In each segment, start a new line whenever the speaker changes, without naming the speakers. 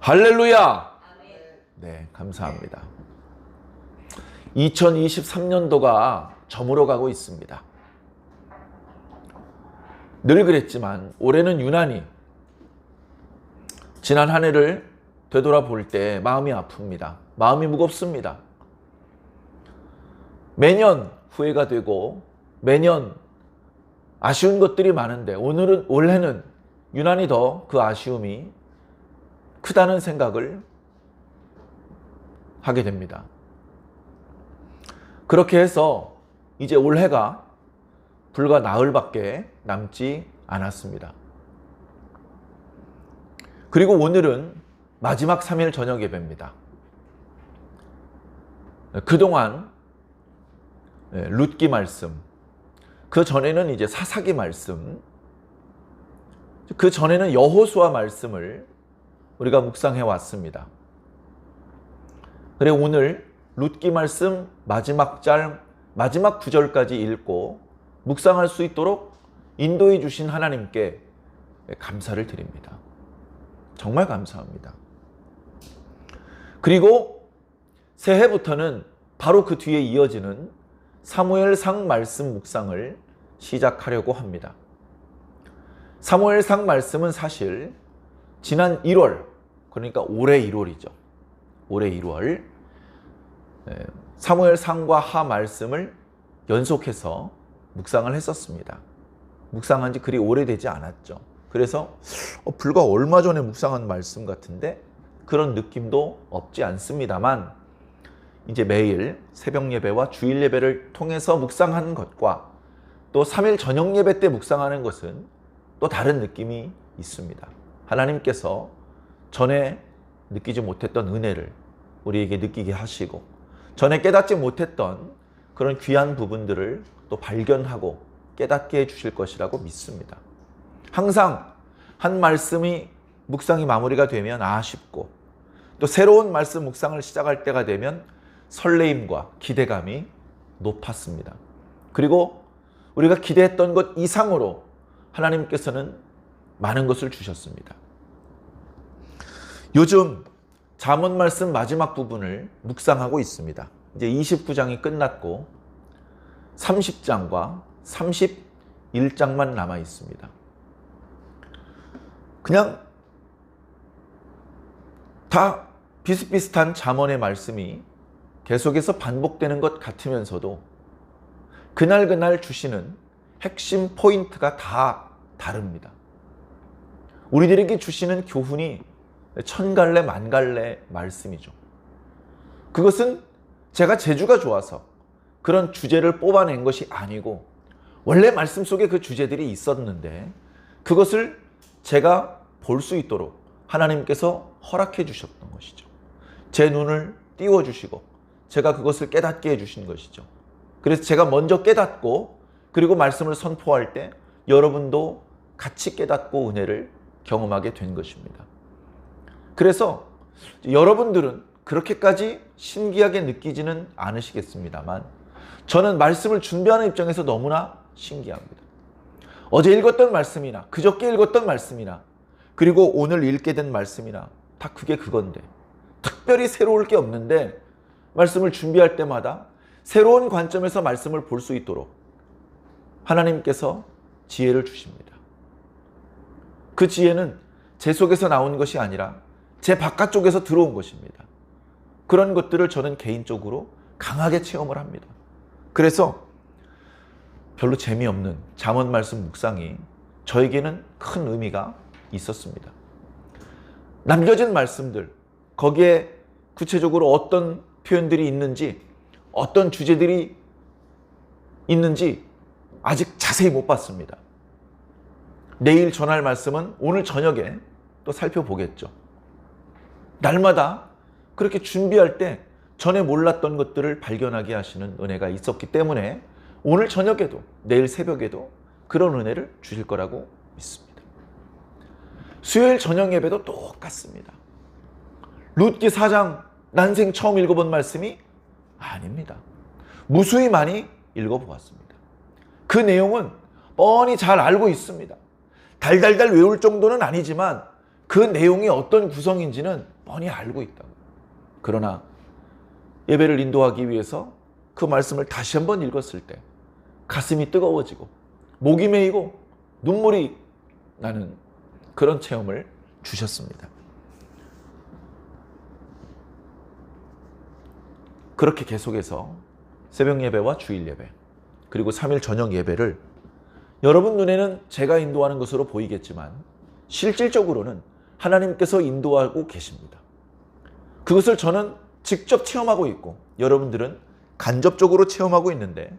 할렐루야! 네, 감사합니다. 2023년도가 저물어 가고 있습니다. 늘 그랬지만 올해는 유난히 지난 한 해를 되돌아볼 때 마음이 아픕니다. 마음이 무겁습니다. 매년 후회가 되고 매년 아쉬운 것들이 많은데 올해는 유난히 더 그 아쉬움이 크다는 생각을 하게 됩니다. 그렇게 해서 이제 올해가 불과 나흘밖에 남지 않았습니다. 그리고 오늘은 마지막 3일 저녁 예배입니다. 그동안 룻기 말씀, 그 전에는 이제 사사기 말씀, 그 전에는 여호수아 말씀을 우리가 묵상해 왔습니다. 그래 오늘 룻기 말씀 마지막 절, 마지막 구절까지 읽고 묵상할 수 있도록 인도해 주신 하나님께 감사를 드립니다. 정말 감사합니다. 그리고 새해부터는 바로 그 뒤에 이어지는 사무엘상 말씀 묵상을 시작하려고 합니다. 사무엘상 말씀은 사실 지난 1월, 그러니까 올해 1월이죠. 올해 1월 사무엘상과 하 말씀을 연속해서 묵상을 했었습니다. 묵상한 지 그리 오래되지 않았죠. 그래서 불과 얼마 전에 묵상한 말씀 같은데 그런 느낌도 없지 않습니다만 이제 매일 새벽 예배와 주일 예배를 통해서 묵상하는 것과 또 3일 저녁 예배 때 묵상하는 것은 또 다른 느낌이 있습니다. 하나님께서 전에 느끼지 못했던 은혜를 우리에게 느끼게 하시고 전에 깨닫지 못했던 그런 귀한 부분들을 또 발견하고 깨닫게 해주실 것이라고 믿습니다. 항상 한 말씀이 묵상이 마무리가 되면 아쉽고 또 새로운 말씀 묵상을 시작할 때가 되면 설레임과 기대감이 높았습니다. 그리고 우리가 기대했던 것 이상으로 하나님께서는 많은 것을 주셨습니다. 요즘 잠언 말씀 마지막 부분을 묵상하고 있습니다. 이제 29장이 끝났고 30장과 31장만 남아 있습니다. 그냥 다 비슷비슷한 잠언의 말씀이 계속해서 반복되는 것 같으면서도 그날 주시는 핵심 포인트가 다 다릅니다. 우리들에게 주시는 교훈이 천갈래 만갈래 말씀이죠. 그것은 제가 재주가 좋아서 그런 주제를 뽑아낸 것이 아니고 원래 말씀 속에 그 주제들이 있었는데 그것을 제가 볼 수 있도록 하나님께서 허락해 주셨던 것이죠. 제 눈을 띄워주시고 제가 그것을 깨닫게 해주신 것이죠. 그래서 제가 먼저 깨닫고 그리고 말씀을 선포할 때 여러분도 같이 깨닫고 은혜를 경험하게 된 것입니다. 그래서 여러분들은 그렇게까지 신기하게 느끼지는 않으시겠습니다만 저는 말씀을 준비하는 입장에서 너무나 신기합니다. 어제 읽었던 말씀이나 그저께 읽었던 말씀이나 그리고 오늘 읽게 된 말씀이나 다 그게 그건데 특별히 새로울 게 없는데 말씀을 준비할 때마다 새로운 관점에서 말씀을 볼 수 있도록 하나님께서 지혜를 주십니다. 그 지혜는 제 속에서 나온 것이 아니라 제 바깥쪽에서 들어온 것입니다. 그런 것들을 저는 개인적으로 강하게 체험을 합니다. 그래서 별로 재미없는 잠언 말씀 묵상이 저에게는 큰 의미가 있었습니다. 남겨진 말씀들, 거기에 구체적으로 어떤 표현들이 있는지, 어떤 주제들이 있는지 아직 자세히 못 봤습니다. 내일 전할 말씀은 오늘 저녁에 또 살펴보겠죠. 날마다 그렇게 준비할 때 전에 몰랐던 것들을 발견하게 하시는 은혜가 있었기 때문에 오늘 저녁에도 내일 새벽에도 그런 은혜를 주실 거라고 믿습니다. 수요일 저녁 예배도 똑같습니다. 룻기 4장 난생 처음 읽어본 말씀이 아닙니다. 무수히 많이 읽어보았습니다. 그 내용은 뻔히 잘 알고 있습니다. 달달달 외울 정도는 아니지만 그 내용이 어떤 구성인지는 뻔히 알고 있다고. 그러나 예배를 인도하기 위해서 그 말씀을 다시 한번 읽었을 때 가슴이 뜨거워지고 목이 메이고 눈물이 나는 그런 체험을 주셨습니다. 그렇게 계속해서 새벽 예배와 주일 예배 그리고 3일 저녁 예배를 여러분 눈에는 제가 인도하는 것으로 보이겠지만 실질적으로는 하나님께서 인도하고 계십니다. 그것을 저는 직접 체험하고 있고 여러분들은 간접적으로 체험하고 있는데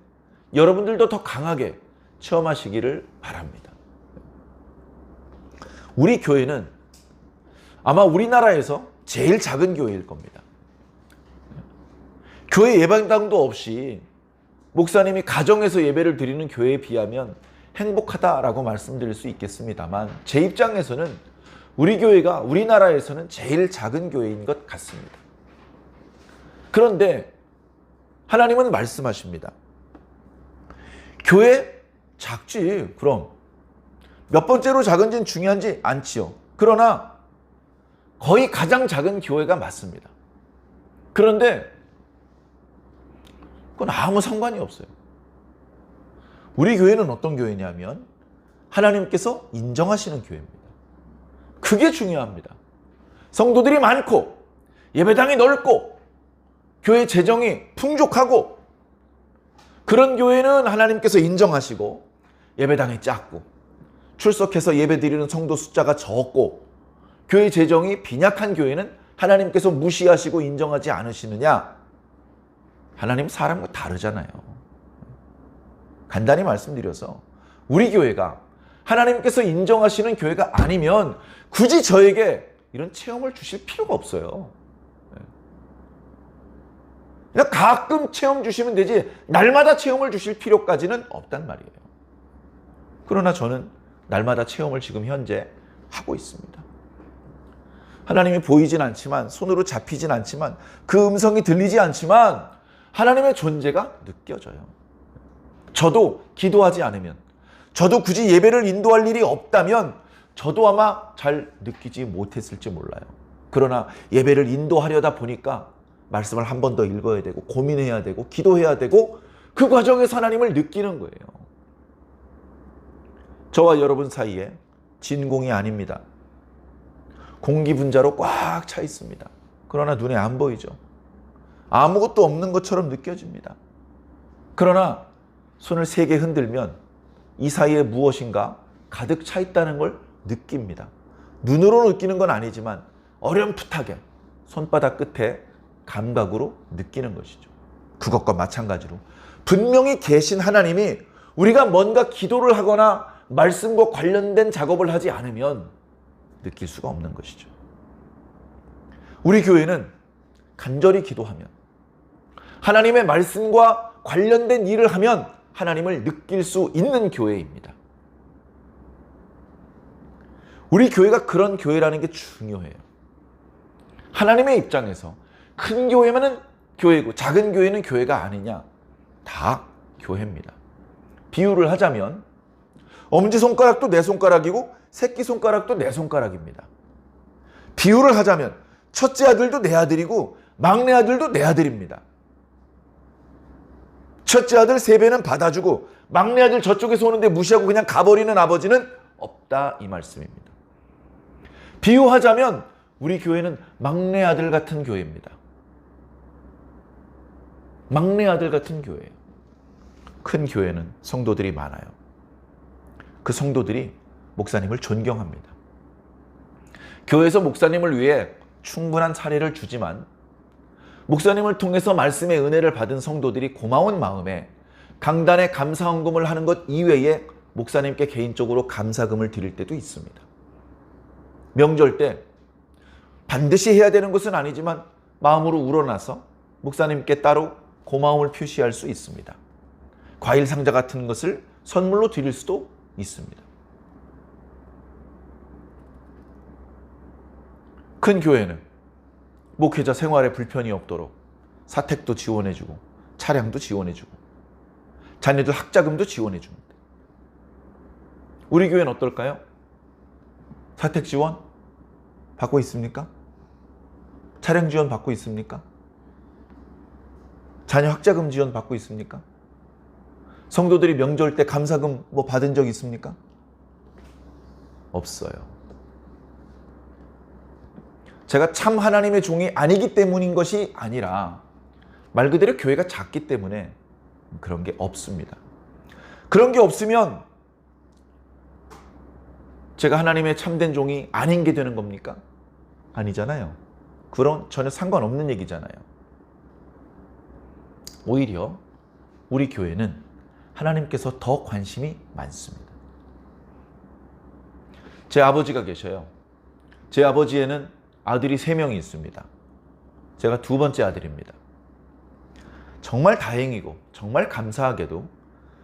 여러분들도 더 강하게 체험하시기를 바랍니다. 우리 교회는 아마 우리나라에서 제일 작은 교회일 겁니다. 교회 예배당도 없이 목사님이 가정에서 예배를 드리는 교회에 비하면 행복하다라고 말씀드릴 수 있겠습니다만 제 입장에서는 우리 교회가 우리나라에서는 제일 작은 교회인 것 같습니다. 그런데 하나님은 말씀하십니다. 교회 작지. 그럼 몇 번째로 작은지는 중요하지 않지요. 그러나 거의 가장 작은 교회가 맞습니다. 그런데 그건 아무 상관이 없어요. 우리 교회는 어떤 교회냐면 하나님께서 인정하시는 교회입니다. 그게 중요합니다. 성도들이 많고 예배당이 넓고 교회 재정이 풍족하고 그런 교회는 하나님께서 인정하시고 예배당이 작고 출석해서 예배드리는 성도 숫자가 적고 교회 재정이 빈약한 교회는 하나님께서 무시하시고 인정하지 않으시느냐? 하나님 사람과 다르잖아요. 간단히 말씀드려서 우리 교회가 하나님께서 인정하시는 교회가 아니면 굳이 저에게 이런 체험을 주실 필요가 없어요. 그냥 가끔 체험 주시면 되지 날마다 체험을 주실 필요까지는 없단 말이에요. 그러나 저는 날마다 체험을 지금 현재 하고 있습니다. 하나님이 보이진 않지만 손으로 잡히진 않지만 그 음성이 들리지 않지만 하나님의 존재가 느껴져요. 저도 기도하지 않으면 저도 굳이 예배를 인도할 일이 없다면 저도 아마 잘 느끼지 못했을지 몰라요. 그러나 예배를 인도하려다 보니까 말씀을 한 번 더 읽어야 되고 고민해야 되고 기도해야 되고 그 과정에서 하나님을 느끼는 거예요. 저와 여러분 사이에 진공이 아닙니다. 공기 분자로 꽉 차 있습니다. 그러나 눈에 안 보이죠. 아무것도 없는 것처럼 느껴집니다. 그러나 손을 3개 흔들면 이 사이에 무엇인가 가득 차 있다는 걸 느낍니다. 눈으로 느끼는 건 아니지만 어렴풋하게 손바닥 끝에 감각으로 느끼는 것이죠. 그것과 마찬가지로 분명히 계신 하나님이 우리가 뭔가 기도를 하거나 말씀과 관련된 작업을 하지 않으면 느낄 수가 없는 것이죠. 우리 교회는 간절히 기도하면 하나님의 말씀과 관련된 일을 하면 하나님을 느낄 수 있는 교회입니다. 우리 교회가 그런 교회라는 게 중요해요. 하나님의 입장에서 큰 교회만은 교회고 작은 교회는 교회가 아니냐? 다 교회입니다. 비유를 하자면 엄지손가락도 내 손가락이고 새끼손가락도 내 손가락입니다. 비유를 하자면 첫째 아들도 내 아들이고 막내 아들도 내 아들입니다. 첫째 아들 3배는 받아주고 막내 아들 저쪽에서 오는데 무시하고 그냥 가버리는 아버지는 없다 이 말씀입니다. 비유하자면 우리 교회는 막내 아들 같은 교회입니다. 막내 아들 같은 교회예요. 큰 교회는 성도들이 많아요. 그 성도들이 목사님을 존경합니다. 교회에서 목사님을 위해 충분한 사례를 주지만 목사님을 통해서 말씀의 은혜를 받은 성도들이 고마운 마음에 강단에 감사헌금을 하는 것 이외에 목사님께 개인적으로 감사금을 드릴 때도 있습니다. 명절 때 반드시 해야 되는 것은 아니지만 마음으로 우러나서 목사님께 따로 고마움을 표시할 수 있습니다. 과일 상자 같은 것을 선물로 드릴 수도 있습니다. 큰 교회는 목회자 생활에 불편이 없도록 사택도 지원해주고 차량도 지원해주고 자녀들 학자금도 지원해줍니다. 우리 교회는 어떨까요? 사택 지원? 받고 있습니까? 차량 지원 받고 있습니까? 자녀 학자금 지원 받고 있습니까? 성도들이 명절 때 감사금 뭐 받은 적 있습니까? 없어요. 제가 참 하나님의 종이 아니기 때문인 것이 아니라 말 그대로 교회가 작기 때문에 그런 게 없습니다. 그런 게 없으면 제가 하나님의 참된 종이 아닌 게 되는 겁니까? 아니잖아요. 그런 전혀 상관없는 얘기잖아요. 오히려 우리 교회는 하나님께서 더 관심이 많습니다. 제 아버지가 계셔요. 제 아버지에는 아들이 3명이 있습니다. 제가 2번째 아들입니다. 정말 다행이고 정말 감사하게도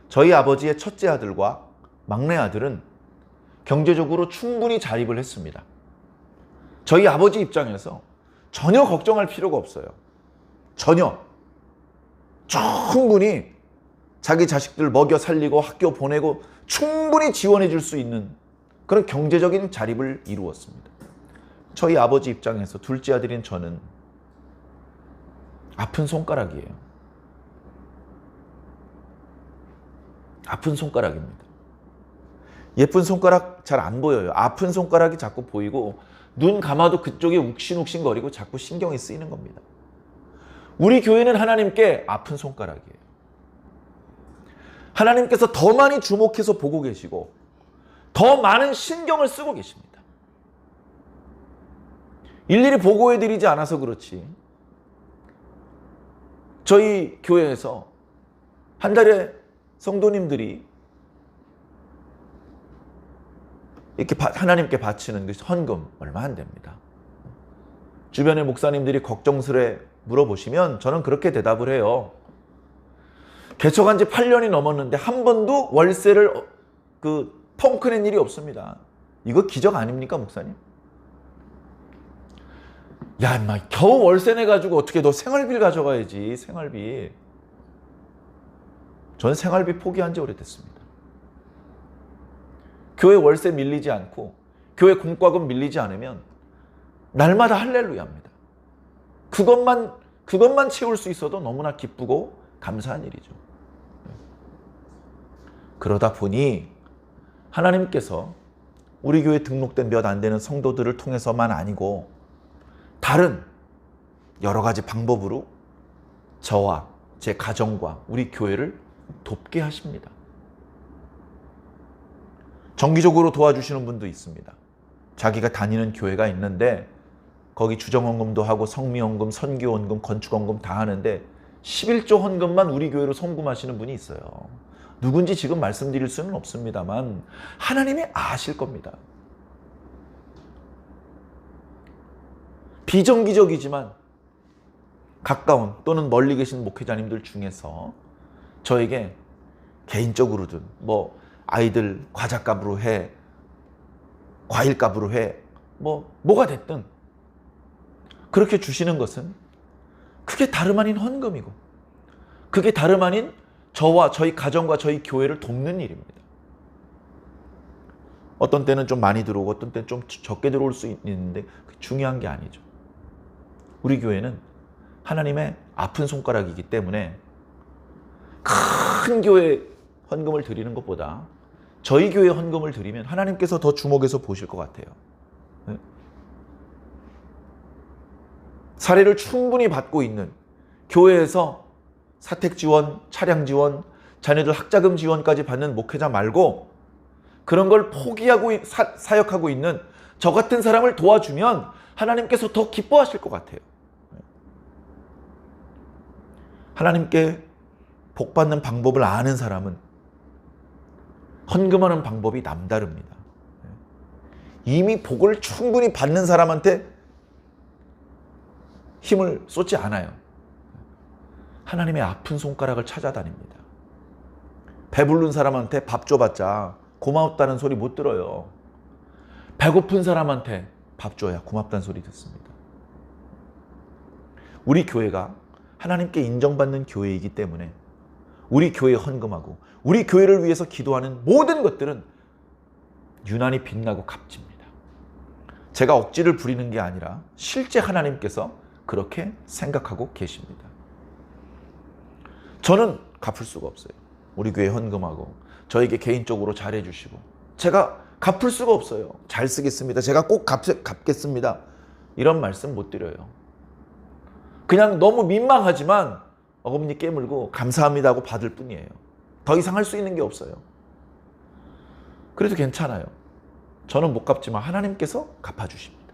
저희 아버지의 첫째 아들과 막내 아들은 경제적으로 충분히 자립을 했습니다. 저희 아버지 입장에서 전혀 걱정할 필요가 없어요. 전혀. 충분히 자기 자식들 먹여 살리고 학교 보내고 충분히 지원해 줄 수 있는 그런 경제적인 자립을 이루었습니다. 저희 아버지 입장에서 둘째 아들인 저는 아픈 손가락이에요. 아픈 손가락입니다. 예쁜 손가락 잘 안 보여요. 아픈 손가락이 자꾸 보이고 눈 감아도 그쪽에 욱신욱신거리고 자꾸 신경이 쓰이는 겁니다. 우리 교회는 하나님께 아픈 손가락이에요. 하나님께서 더 많이 주목해서 보고 계시고 더 많은 신경을 쓰고 계십니다. 일일이 보고해드리지 않아서 그렇지 저희 교회에서 한 달에 성도님들이 이렇게 하나님께 바치는 그 헌금 얼마 안 됩니다. 주변의 목사님들이 걱정스레 물어보시면 저는 그렇게 대답을 해요. 개척한 지 8년이 넘었는데 한 번도 월세를 펑크낸 일이 없습니다. 이거 기적 아닙니까, 목사님? 야, 인마 겨우 월세 내가지고 어떻게 너 생활비를 가져가야지, 생활비. 저는 생활비 포기한 지 오래됐습니다. 교회 월세 밀리지 않고 교회 공과금 밀리지 않으면 날마다 할렐루야입니다. 그것만 채울 수 있어도 너무나 기쁘고 감사한 일이죠. 그러다 보니 하나님께서 우리 교회에 등록된 몇 안 되는 성도들을 통해서만 아니고 다른 여러 가지 방법으로 저와 제 가정과 우리 교회를 돕게 하십니다. 정기적으로 도와주시는 분도 있습니다. 자기가 다니는 교회가 있는데 거기 주정헌금도 하고 성미헌금, 선교헌금, 건축헌금 다 하는데 11조 헌금만 우리 교회로 송금하시는 분이 있어요. 누군지 지금 말씀드릴 수는 없습니다만 하나님이 아실 겁니다. 비정기적이지만 가까운 또는 멀리 계신 목회자님들 중에서 저에게 개인적으로든 아이들 과자값으로 해, 과일값으로 해, 뭐가 됐든 그렇게 주시는 것은 그게 다름 아닌 헌금이고 그게 다름 아닌 저와 저희 가정과 저희 교회를 돕는 일입니다. 어떤 때는 좀 많이 들어오고 어떤 때는 좀 적게 들어올 수 있는데 그게 중요한 게 아니죠. 우리 교회는 하나님의 아픈 손가락이기 때문에 큰 교회 헌금을 드리는 것보다 저희 교회 헌금을 드리면 하나님께서 더 주목해서 보실 것 같아요. 사례를 충분히 받고 있는 교회에서 사택 지원, 차량 지원, 자녀들 학자금 지원까지 받는 목회자 말고 그런 걸 포기하고 사역하고 있는 저 같은 사람을 도와주면 하나님께서 더 기뻐하실 것 같아요. 하나님께 복 받는 방법을 아는 사람은 헌금하는 방법이 남다릅니다. 이미 복을 충분히 받는 사람한테 힘을 쏟지 않아요. 하나님의 아픈 손가락을 찾아다닙니다. 배부른 사람한테 밥 줘봤자 고맙다는 소리 못 들어요. 배고픈 사람한테 밥 줘야 고맙다는 소리 듣습니다. 우리 교회가 하나님께 인정받는 교회이기 때문에 우리 교회에 헌금하고 우리 교회를 위해서 기도하는 모든 것들은 유난히 빛나고 값집니다. 제가 억지를 부리는 게 아니라 실제 하나님께서 그렇게 생각하고 계십니다. 저는 갚을 수가 없어요. 우리 교회 헌금하고 저에게 개인적으로 잘해주시고 제가 갚을 수가 없어요. 잘 쓰겠습니다. 제가 꼭 갚겠습니다. 이런 말씀 못 드려요. 그냥 너무 민망하지만 어금니 깨물고 감사합니다 하고 받을 뿐이에요. 더 이상 할 수 있는 게 없어요. 그래도 괜찮아요. 저는 못 갚지만 하나님께서 갚아주십니다.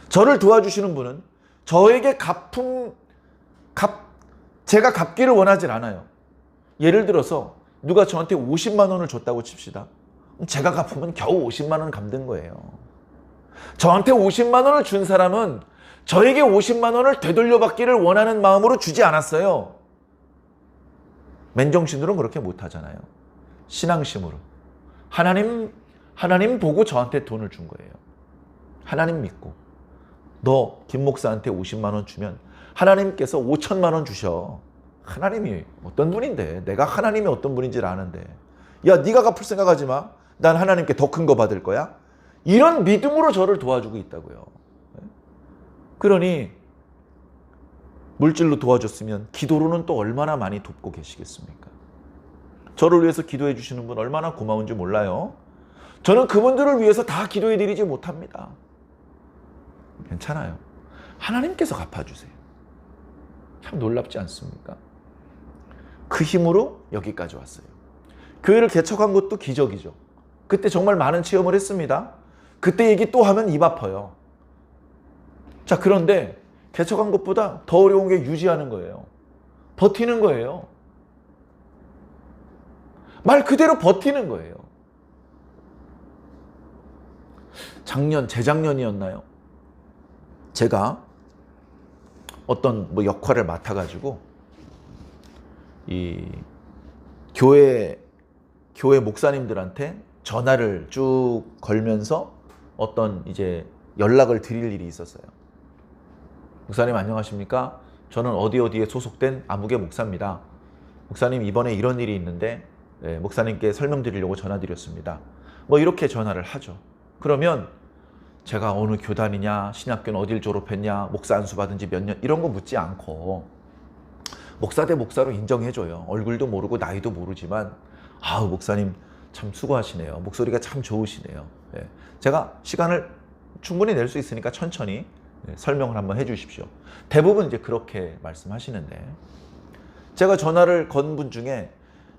저를 도와주시는 분은 저에게 제가 갚기를 원하진 않아요. 예를 들어서 누가 저한테 50만 원을 줬다고 칩시다. 제가 갚으면 겨우 50만 원 갚는 거예요. 저한테 50만 원을 준 사람은 저에게 50만 원을 되돌려받기를 원하는 마음으로 주지 않았어요. 맨정신으로는 그렇게 못하잖아요. 신앙심으로. 하나님 보고 저한테 돈을 준 거예요. 하나님 믿고. 너 김 목사한테 50만 원 주면 하나님께서 5천만 원 주셔. 하나님이 어떤 분인데, 내가 하나님이 어떤 분인지를 아는데, 야 네가 갚을 생각하지 마. 난 하나님께 더 큰 거 받을 거야. 이런 믿음으로 저를 도와주고 있다고요. 그러니 물질로 도와줬으면 기도로는 또 얼마나 많이 돕고 계시겠습니까? 저를 위해서 기도해 주시는 분 얼마나 고마운지 몰라요. 저는 그분들을 위해서 다 기도해 드리지 못합니다. 괜찮아요. 하나님께서 갚아주세요. 참 놀랍지 않습니까? 그 힘으로 여기까지 왔어요. 교회를 개척한 것도 기적이죠. 그때 정말 많은 체험을 했습니다. 그때 얘기 또 하면 입 아파요. 자, 그런데 개척한 것보다 더 어려운 게 유지하는 거예요. 버티는 거예요. 말 그대로 버티는 거예요. 재작년이었나요? 제가 어떤 역할을 맡아가지고 이 교회 목사님들한테 전화를 쭉 걸면서 어떤 이제 연락을 드릴 일이 있었어요. 목사님 안녕하십니까? 저는 어디에 소속된 아무개 목사입니다. 목사님 이번에 이런 일이 있는데 목사님께 설명드리려고 전화드렸습니다. 이렇게 전화를 하죠. 그러면 제가 어느 교단이냐, 신학교는 어딜 졸업했냐, 목사 안수 받은 지 몇 년 이런 거 묻지 않고 목사 대 목사로 인정해줘요. 얼굴도 모르고 나이도 모르지만 목사님 참 수고하시네요. 목소리가 참 좋으시네요. 제가 시간을 충분히 낼 수 있으니까 천천히 설명을 한번 해주십시오. 대부분 이제 그렇게 말씀하시는데 제가 전화를 건 분 중에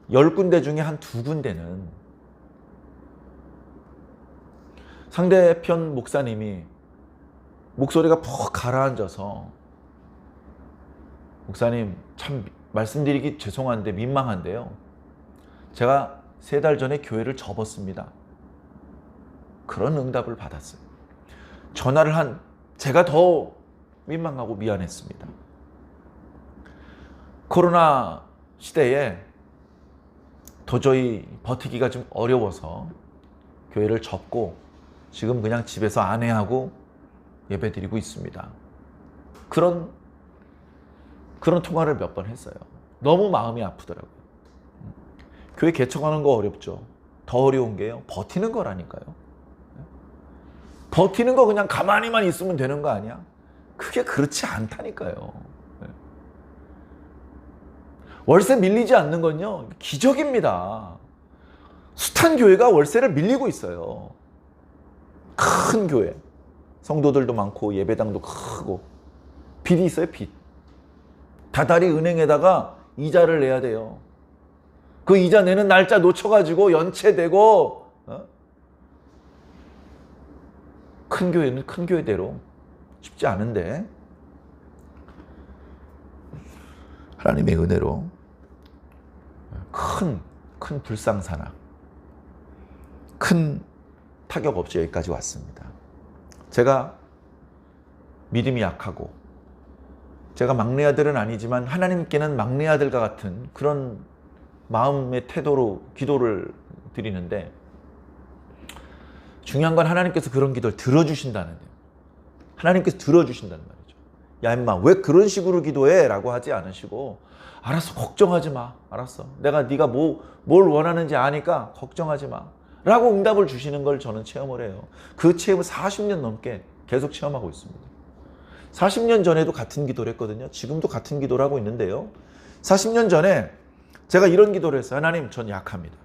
10군데 중에 한 2군데는 상대편 목사님이 목소리가 푹 가라앉아서 목사님 참 말씀드리기 죄송한데 민망한데요. 제가 3달 전에 교회를 접었습니다. 그런 응답을 받았어요. 전화를 한 제가 더 민망하고 미안했습니다. 코로나 시대에 도저히 버티기가 좀 어려워서 교회를 접고 지금 그냥 집에서 아내하고 예배드리고 있습니다. 그런 통화를 몇 번 했어요. 너무 마음이 아프더라고요. 교회 개척하는 거 어렵죠. 더 어려운 게요. 버티는 거라니까요. 버티는 거 그냥 가만히만 있으면 되는 거 아니야? 그게 그렇지 않다니까요. 월세 밀리지 않는 건요, 기적입니다. 숱한 교회가 월세를 밀리고 있어요. 큰 교회. 성도들도 많고 예배당도 크고. 빚이 있어요, 빚. 다달이 은행에다가 이자를 내야 돼요. 그 이자 내는 날짜 놓쳐가지고 연체되고, 큰 교회는 큰 교회대로 쉽지 않은데 하나님의 은혜로 큰 불상사나 큰 타격 없이 여기까지 왔습니다. 제가 믿음이 약하고 제가 막내 아들은 아니지만 하나님께는 막내 아들과 같은 그런 마음의 태도로 기도를 드리는데 중요한 건 하나님께서 그런 기도를 들어주신다는 거예요. 하나님께서 들어주신다는 말이죠. 야 임마 왜 그런 식으로 기도해? 라고 하지 않으시고 알았어 걱정하지 마. 알았어. 내가 네가 뭘 원하는지 아니까 걱정하지 마. 라고 응답을 주시는 걸 저는 체험을 해요. 그 체험을 40년 넘게 계속 체험하고 있습니다. 40년 전에도 같은 기도를 했거든요. 지금도 같은 기도를 하고 있는데요. 40년 전에 제가 이런 기도를 했어요. 하나님, 전 약합니다.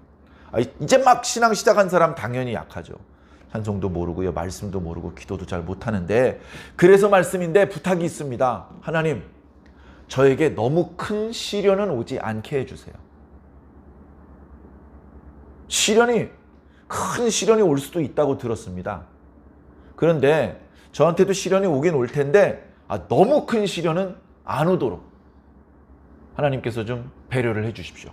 이제 막 신앙 시작한 사람 당연히 약하죠. 찬송도 모르고요, 말씀도 모르고 기도도 잘 못하는데, 그래서 말씀인데 부탁이 있습니다. 하나님, 저에게 너무 큰 시련은 오지 않게 해주세요. 큰 시련이 올 수도 있다고 들었습니다. 그런데 저한테도 시련이 오긴 올 텐데 너무 큰 시련은 안 오도록 하나님께서 좀 배려를 해 주십시오.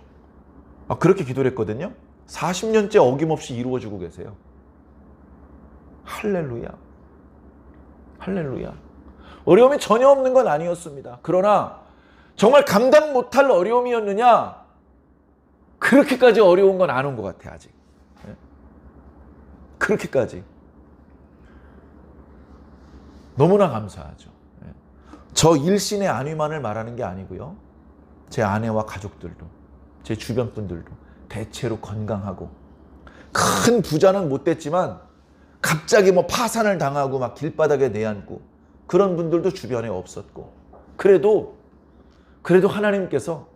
그렇게 기도를 했거든요. 40년째 어김없이 이루어지고 계세요. 할렐루야. 할렐루야. 어려움이 전혀 없는 건 아니었습니다. 그러나 정말 감당 못할 어려움이었느냐? 그렇게까지 어려운 건 안 온 것 같아, 아직. 그렇게까지. 너무나 감사하죠. 저 일신의 안위만을 말하는 게 아니고요. 제 아내와 가족들도, 제 주변 분들도 대체로 건강하고, 큰 부자는 못 됐지만 갑자기 파산을 당하고 막 길바닥에 내앉고 그런 분들도 주변에 없었고, 그래도 하나님께서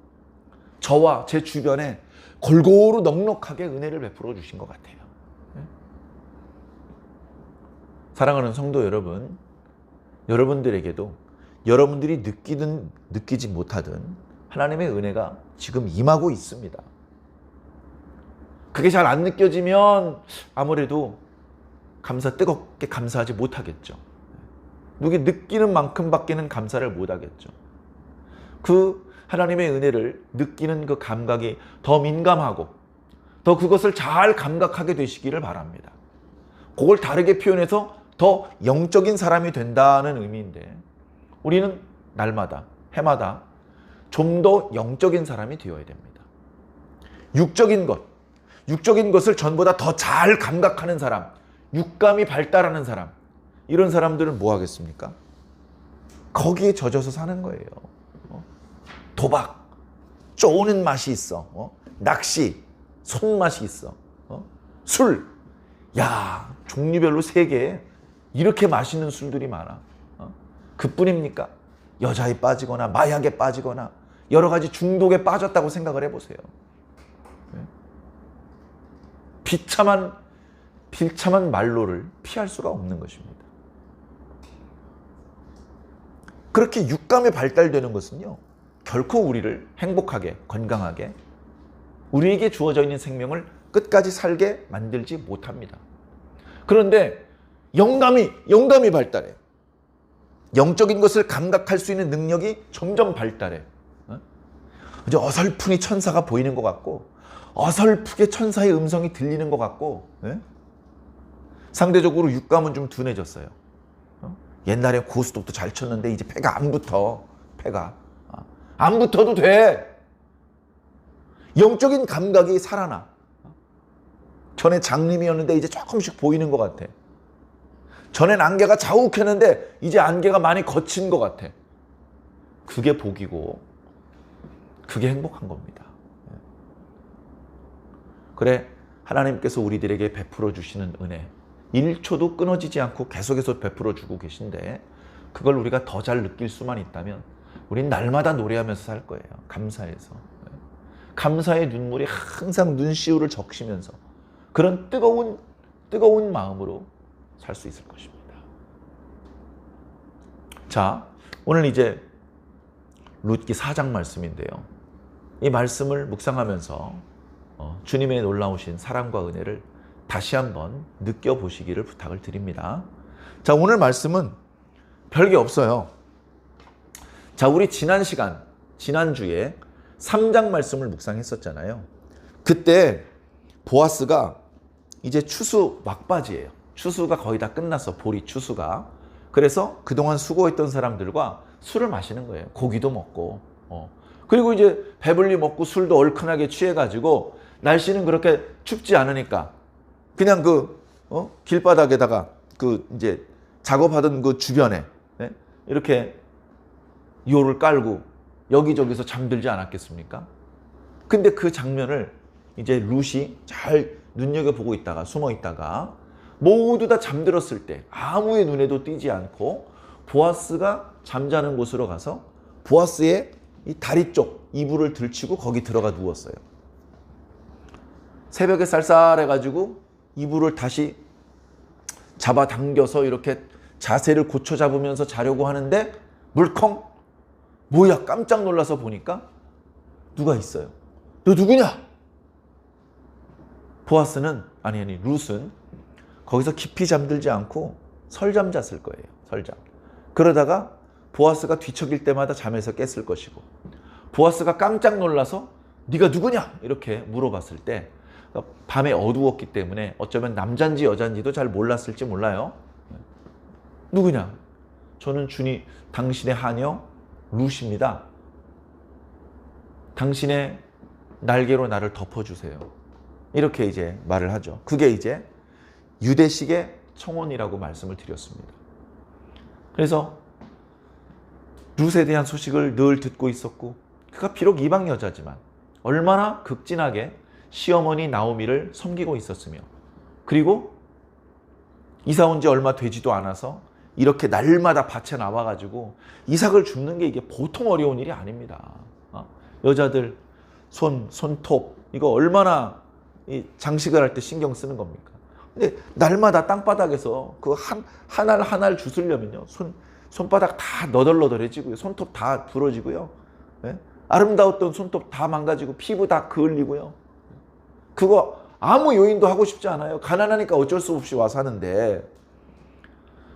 저와 제 주변에 골고루 넉넉하게 은혜를 베풀어 주신 것 같아요. 사랑하는 성도 여러분, 여러분들에게도 여러분들이 느끼든 느끼지 못하든 하나님의 은혜가 지금 임하고 있습니다. 그게 잘 안 느껴지면 아무래도 뜨겁게 감사하지 못하겠죠. 누게 느끼는 만큼밖에는 감사를 못하겠죠. 그 하나님의 은혜를 느끼는 그 감각이 더 민감하고 더 그것을 잘 감각하게 되시기를 바랍니다. 그걸 다르게 표현해서 더 영적인 사람이 된다는 의미인데, 우리는 날마다 해마다 좀 더 영적인 사람이 되어야 됩니다. 육적인 것을 전보다 더 잘 감각하는 사람, 육감이 발달하는 사람, 이런 사람들은 뭐 하겠습니까? 거기에 젖어서 사는 거예요. 도박, 쪼는 맛이 있어. 낚시, 손맛이 있어. 술, 종류별로 3개, 이렇게 맛있는 술들이 많아. 그뿐입니까? 여자에 빠지거나 마약에 빠지거나 여러 가지 중독에 빠졌다고 생각을 해보세요. 비참한 말로를 피할 수가 없는 것입니다. 그렇게 육감이 발달되는 것은요, 결코 우리를 행복하게, 건강하게, 우리에게 주어져 있는 생명을 끝까지 살게 만들지 못합니다. 그런데 영감이 발달해. 영적인 것을 감각할 수 있는 능력이 점점 발달해. 이제 어설프니 천사가 보이는 것 같고, 어설프게 천사의 음성이 들리는 것 같고, 상대적으로 육감은 좀 둔해졌어요. 옛날에 고스톱도 잘 쳤는데 이제 패가 안 붙어. 안 붙어도 돼. 영적인 감각이 살아나. 전에 장님이었는데 이제 조금씩 보이는 것 같아. 전엔 안개가 자욱했는데 이제 안개가 많이 거친 것 같아. 그게 복이고 그게 행복한 겁니다. 그래, 하나님께서 우리들에게 베풀어 주시는 은혜 1초도 끊어지지 않고 계속해서 베풀어 주고 계신데, 그걸 우리가 더 잘 느낄 수만 있다면 우린 날마다 노래하면서 살 거예요. 감사해서. 감사의 눈물이 항상 눈시울을 적시면서 그런 뜨거운 마음으로 살 수 있을 것입니다. 자, 오늘 이제 룻기 4장 말씀인데요. 이 말씀을 묵상하면서 주님의 놀라우신 사랑과 은혜를 다시 한번 느껴보시기를 부탁을 드립니다. 자, 오늘 말씀은 별게 없어요. 자, 우리 지난주에 3장 말씀을 묵상했었잖아요. 그때 보아스가 이제 추수 막바지예요. 추수가 거의 다 끝났어. 보리 추수가. 그래서 그동안 수고했던 사람들과 술을 마시는 거예요. 고기도 먹고. 그리고 이제 배불리 먹고 술도 얼큰하게 취해가지고 날씨는 그렇게 춥지 않으니까 그냥 길바닥에다가 이제 작업하던 그 주변에 이렇게 요를 깔고 여기저기서 잠들지 않았겠습니까? 근데 그 장면을 이제 룻이 잘 눈여겨보고 있다가 숨어 있다가 모두 다 잠들었을 때 아무의 눈에도 띄지 않고 보아스가 잠자는 곳으로 가서 보아스의 이 다리 쪽 이불을 들치고 거기 들어가 누웠어요. 새벽에 쌀쌀해가지고 이불을 다시 잡아당겨서 이렇게 자세를 고쳐 잡으면서 자려고 하는데 물컹 뭐야 깜짝 놀라서 보니까 누가 있어요. 너 누구냐? 보아스는 아니 룻은 거기서 깊이 잠들지 않고 설잠 잤을 거예요. 설잠. 그러다가 보아스가 뒤척일 때마다 잠에서 깼을 것이고 보아스가 깜짝 놀라서 네가 누구냐? 이렇게 물어봤을 때 밤에 어두웠기 때문에 어쩌면 남잔지 여잔지도 잘 몰랐을지 몰라요. 누구냐? 저는 당신의 하녀 룻입니다. 당신의 날개로 나를 덮어주세요. 이렇게 이제 말을 하죠. 그게 이제 유대식의 청혼이라고 말씀을 드렸습니다. 그래서 룻에 대한 소식을 늘 듣고 있었고 그가 비록 이방 여자지만 얼마나 극진하게 시어머니 나오미를 섬기고 있었으며 그리고 이사 온 지 얼마 되지도 않아서 이렇게 날마다 밭에 나와가지고 이삭을 줍는 게 이게 보통 어려운 일이 아닙니다. 여자들 손톱 이거 얼마나 장식을 할 때 신경 쓰는 겁니까? 근데 날마다 땅바닥에서 그 한 알 한 알 주스려면요 손바닥 다 너덜너덜해지고요, 손톱 다 부러지고요, 네? 아름다웠던 손톱 다 망가지고 피부 다 그을리고요. 그거 아무 여인도 하고 싶지 않아요. 가난하니까 어쩔 수 없이 와서 하는데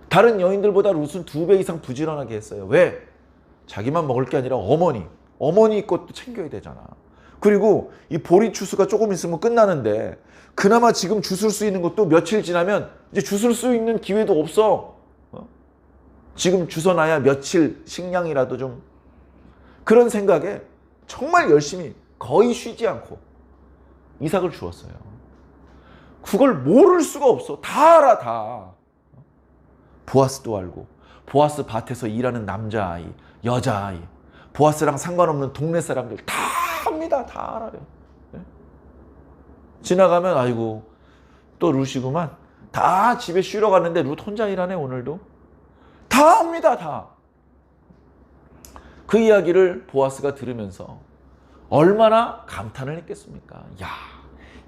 다른 여인들보다 룻은 2배 이상 부지런하게 했어요. 왜? 자기만 먹을 게 아니라 어머니 것도 챙겨야 되잖아. 그리고 이 보리 추수가 조금 있으면 끝나는데 그나마 지금 주술 수 있는 것도 며칠 지나면 이제 주술 수 있는 기회도 없어. 지금 주워놔야 며칠 식량이라도 좀. 그런 생각에 정말 열심히 거의 쉬지 않고 이삭을 주었어요. 그걸 모를 수가 없어. 다 알아 다. 보아스도 알고 보아스 밭에서 일하는 남자아이, 여자아이, 보아스랑 상관없는 동네 사람들 다 합니다. 다 알아요. 네? 지나가면 아이고 또 룻이구만. 다 집에 쉬러 갔는데 룻 혼자 일하네 오늘도. 다 합니다. 다. 그 이야기를 보아스가 들으면서 얼마나 감탄을 했겠습니까? 야,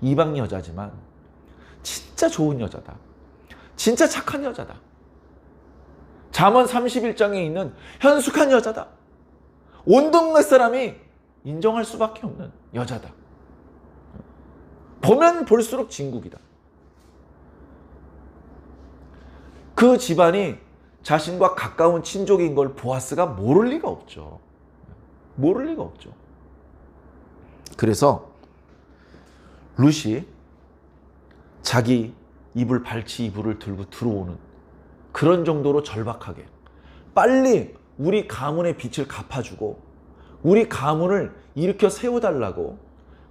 이방 여자지만 진짜 좋은 여자다. 진짜 착한 여자다. 잠언 31장에 있는 현숙한 여자다. 온 동네 사람이 인정할 수밖에 없는 여자다. 보면 볼수록 진국이다. 그 집안이 자신과 가까운 친족인 걸 보아스가 모를 리가 없죠. 모를 리가 없죠. 그래서 룻이 자기 발치 이불을 들고 들어오는 그런 정도로 절박하게 빨리 우리 가문의 빚을 갚아주고 우리 가문을 일으켜 세워달라고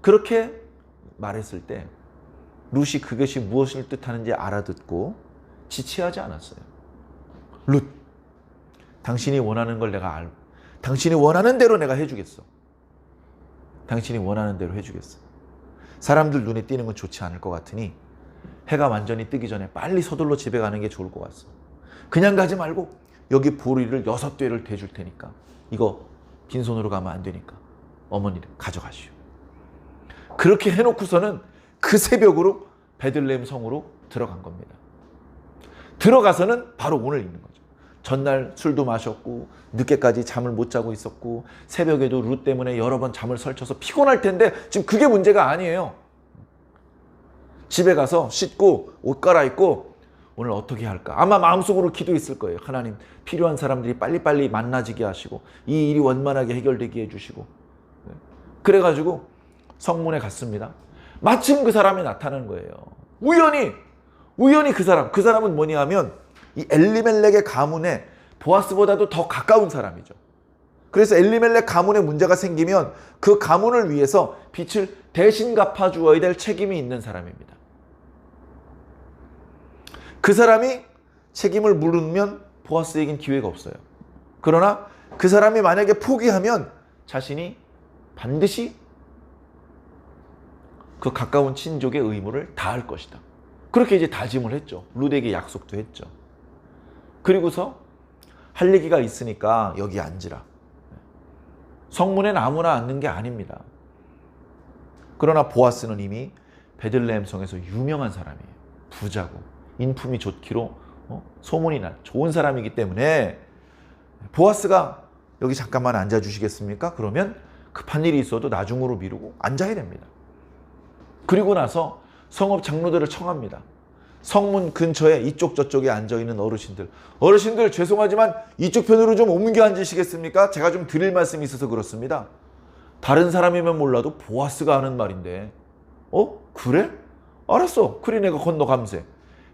그렇게 말했을 때 룻이 그것이 무엇을 뜻하는지 알아듣고 지체하지 않았어요. 룻, 당신이 원하는 걸 내가 알고 당신이 원하는 대로 내가 해주겠어. 당신이 원하는 대로 해주겠어. 사람들 눈에 띄는 건 좋지 않을 것 같으니 해가 완전히 뜨기 전에 빨리 서둘러 집에 가는 게 좋을 것 같소. 그냥 가지 말고 여기 보리를 6되를 대줄 테니까 이거 빈손으로 가면 안 되니까 어머니를 가져가시오. 그렇게 해놓고서는 그 새벽으로 베들레헴 성으로 들어간 겁니다. 들어가서는 바로 오늘 있는 거죠. 전날 술도 마셨고 늦게까지 잠을 못 자고 있었고 새벽에도 룻 때문에 여러 번 잠을 설쳐서 피곤할 텐데 지금 그게 문제가 아니에요. 집에 가서 씻고 옷 갈아입고 오늘 어떻게 할까? 아마 마음속으로 기도했을 거예요. 하나님, 필요한 사람들이 빨리빨리 만나지게 하시고 이 일이 원만하게 해결되게 해주시고. 그래가지고 성문에 갔습니다. 마침 그 사람이 나타나는 거예요. 우연히 그 사람은 뭐냐 하면 이 엘리멜렉의 가문에 보아스보다도 더 가까운 사람이죠. 그래서 엘리멜렉 가문에 문제가 생기면 그 가문을 위해서 빚을 대신 갚아주어야 될 책임이 있는 사람입니다. 그 사람이 책임을 물으면 보아스에겐 기회가 없어요. 그러나 그 사람이 만약에 포기하면 자신이 반드시 그 가까운 친족의 의무를 다할 것이다. 그렇게 이제 다짐을 했죠. 룻에게 약속도 했죠. 그리고서 할 얘기가 있으니까 여기 앉으라. 성문엔 아무나 앉는 게 아닙니다. 그러나 보아스는 이미 베들레헴 성에서 유명한 사람이에요. 부자고 인품이 좋기로 소문이 난 좋은 사람이기 때문에 보아스가 여기 잠깐만 앉아주시겠습니까? 그러면 급한 일이 있어도 나중으로 미루고 앉아야 됩니다. 그리고 나서 성읍 장로들을 청합니다. 성문 근처에 이쪽 저쪽에 앉아있는 어르신들 죄송하지만 이쪽 편으로 좀 옮겨 앉으시겠습니까? 제가 좀 드릴 말씀이 있어서 그렇습니다. 다른 사람이면 몰라도 보아스가 하는 말인데 그래? 알았어. 그리 내가 건너감세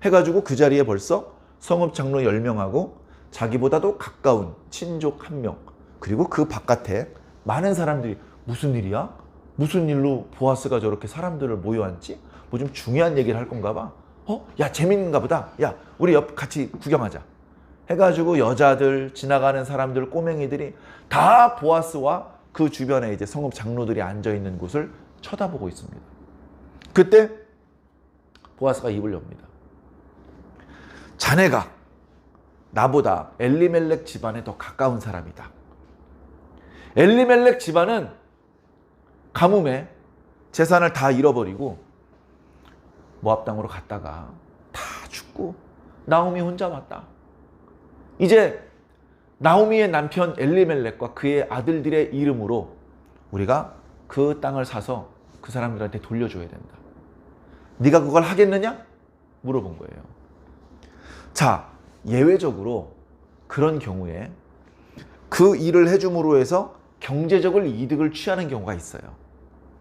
해가지고 그 자리에 벌써 성읍 장로 10명하고 자기보다도 가까운 친족 1명 그리고 그 바깥에 많은 사람들이 무슨 일이야? 무슨 일로 보아스가 저렇게 사람들을 모여앉지? 뭐 좀 중요한 얘기를 할 건가 봐. 야 재밌는가 보다. 야 우리 옆 같이 구경하자. 해가지고 여자들 지나가는 사람들 꼬맹이들이 다 보아스와 그 주변에 이제 성읍 장로들이 앉아있는 곳을 쳐다보고 있습니다. 그때 보아스가 입을 엽니다. 자네가 나보다 엘리멜렉 집안에 더 가까운 사람이다. 엘리멜렉 집안은 가뭄에 재산을 다 잃어버리고 모압 땅으로 갔다가 다 죽고 나오미 혼자 왔다. 이제 나오미의 남편 엘리멜렉과 그의 아들들의 이름으로 우리가 그 땅을 사서 그 사람들한테 돌려줘야 된다. 네가 그걸 하겠느냐? 물어본 거예요. 자, 예외적으로 그런 경우에 그 일을 해줌으로 해서 경제적인 이득을 취하는 경우가 있어요.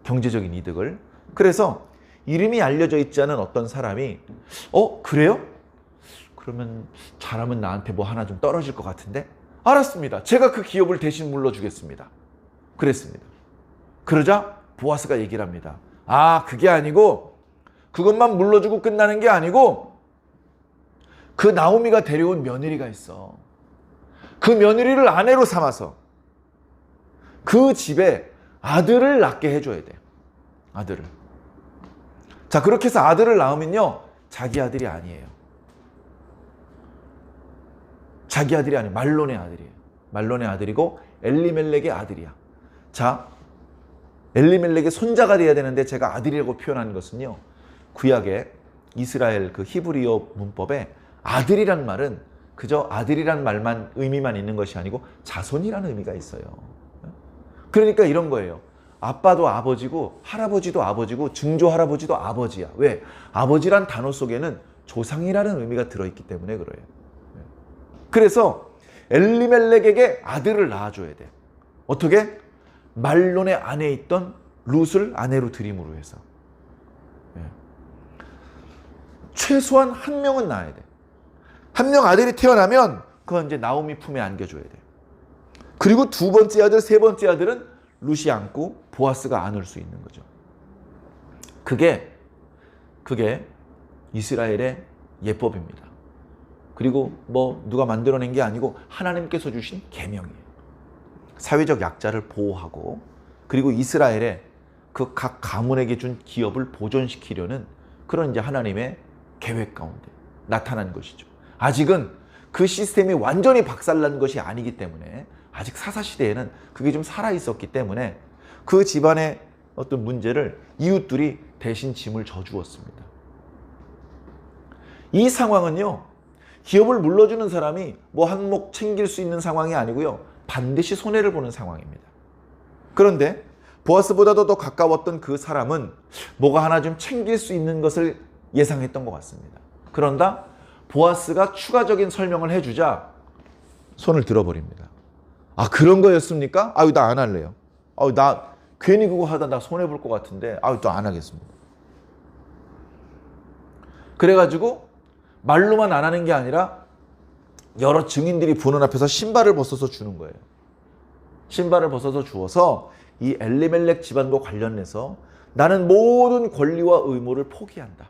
경제적인 이득을. 그래서 이름이 알려져 있지 않은 어떤 사람이 그래요? 그러면 잘하면 나한테 뭐 하나 좀 떨어질 것 같은데? 알았습니다. 제가 그 기업을 대신 물러주겠습니다. 그랬습니다. 그러자 보아스가 얘기를 합니다. 그게 아니고 그것만 물러주고 끝나는 게 아니고 그 나오미가 데려온 며느리가 있어. 그 며느리를 아내로 삼아서 그 집에 아들을 낳게 해줘야 돼. 아들을. 자, 그렇게 해서 아들을 낳으면요. 자기 아들이 아니에요. 자기 아들이 아니에요. 말론의 아들이에요. 말론의 아들이고 엘리멜렉의 아들이야. 자, 엘리멜렉의 손자가 돼야 되는데 제가 아들이라고 표현한 것은요. 구약의 이스라엘 그 히브리어 문법에 아들이란 말은 그저 아들이란 말만 의미만 있는 것이 아니고 자손이라는 의미가 있어요. 그러니까 이런 거예요. 아빠도 아버지고 할아버지도 아버지고 증조 할아버지도 아버지야. 왜? 아버지란 단어 속에는 조상이라는 의미가 들어있기 때문에 그래요. 그래서 엘리멜렉에게 아들을 낳아줘야 돼. 어떻게? 말론의 안에 있던 룻을 아내로 들임으로 해서. 최소한 한 명은 낳아야 돼. 한 명 아들이 태어나면 그건 이제 나오미 품에 안겨줘야 돼. 그리고 두 번째 아들, 세 번째 아들은 룻이 안고 보아스가 안을 수 있는 거죠. 그게 이스라엘의 예법입니다. 그리고 뭐 누가 만들어낸 게 아니고 하나님께서 주신 계명이에요. 사회적 약자를 보호하고 그리고 이스라엘의 그 각 가문에게 준 기업을 보존시키려는 그런 이제 하나님의 계획 가운데 나타난 것이죠. 아직은 그 시스템이 완전히 박살난 것이 아니기 때문에 아직 사사시대에는 그게 좀 살아있었기 때문에 그 집안의 어떤 문제를 이웃들이 대신 짐을 져주었습니다. 이 상황은요. 기업을 물러주는 사람이 뭐 한 몫 챙길 수 있는 상황이 아니고요. 반드시 손해를 보는 상황입니다. 그런데 보아스보다도 더 가까웠던 그 사람은 뭐가 하나 좀 챙길 수 있는 것을 예상했던 것 같습니다. 그런다 보아스가 추가적인 설명을 해주자 손을 들어버립니다. 그런 거였습니까? 나 안 할래요. 나 괜히 그거 하다 나 손해볼 것 같은데 또 안 하겠습니다. 그래가지고 말로만 안 하는 게 아니라 여러 증인들이 보는 앞에서 신발을 벗어서 주는 거예요. 신발을 벗어서 주어서 이 엘리멜렉 집안과 관련해서 나는 모든 권리와 의무를 포기한다.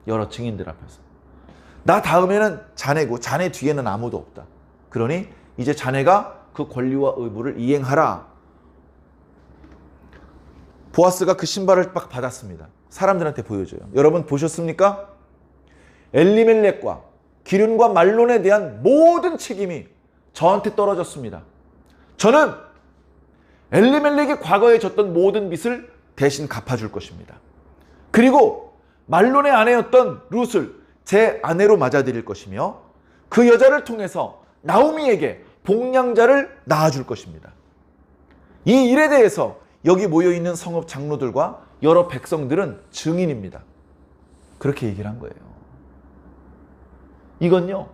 여러 증인들 앞에서. 나 다음에는 자네고 자네 뒤에는 아무도 없다. 그러니 이제 자네가 그 권리와 의무를 이행하라. 보아스가 그 신발을 막 받았습니다. 사람들한테 보여줘요. 여러분 보셨습니까? 엘리멜렉과 기륜과 말론에 대한 모든 책임이 저한테 떨어졌습니다. 저는 엘리멜렉이 과거에 졌던 모든 빚을 대신 갚아줄 것입니다. 그리고 말론의 아내였던 룻을 제 아내로 맞아들일 것이며 그 여자를 통해서 나오미에게 복량자를 낳아줄 것입니다. 이 일에 대해서 여기 모여있는 성읍 장로들과 여러 백성들은 증인입니다. 그렇게 얘기를 한 거예요. 이건요,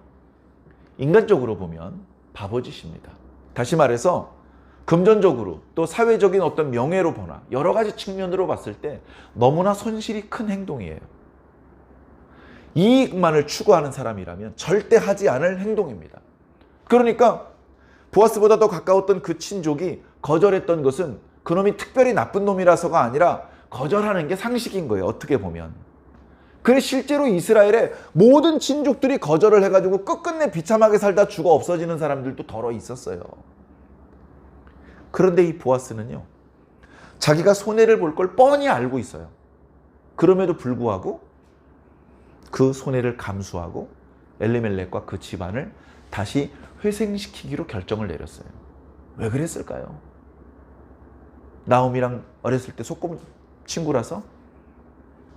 인간적으로 보면 바보짓입니다. 다시 말해서 금전적으로 또 사회적인 어떤 명예로 보나 여러 가지 측면으로 봤을 때 너무나 손실이 큰 행동이에요. 이익만을 추구하는 사람이라면 절대 하지 않을 행동입니다. 그러니까 보아스보다 더 가까웠던 그 친족이 거절했던 것은 그놈이 특별히 나쁜 놈이라서가 아니라 거절하는 게 상식인 거예요. 어떻게 보면. 그래 실제로 이스라엘의 모든 친족들이 거절을 해가지고 끝끝내 비참하게 살다 죽어 없어지는 사람들도 더러 있었어요. 그런데 이 보아스는요, 자기가 손해를 볼 걸 뻔히 알고 있어요. 그럼에도 불구하고 그 손해를 감수하고 엘리멜렉과 그 집안을 다시 회생시키기로 결정을 내렸어요. 왜 그랬을까요? 나오미랑 어렸을 때 소꿉 친구라서?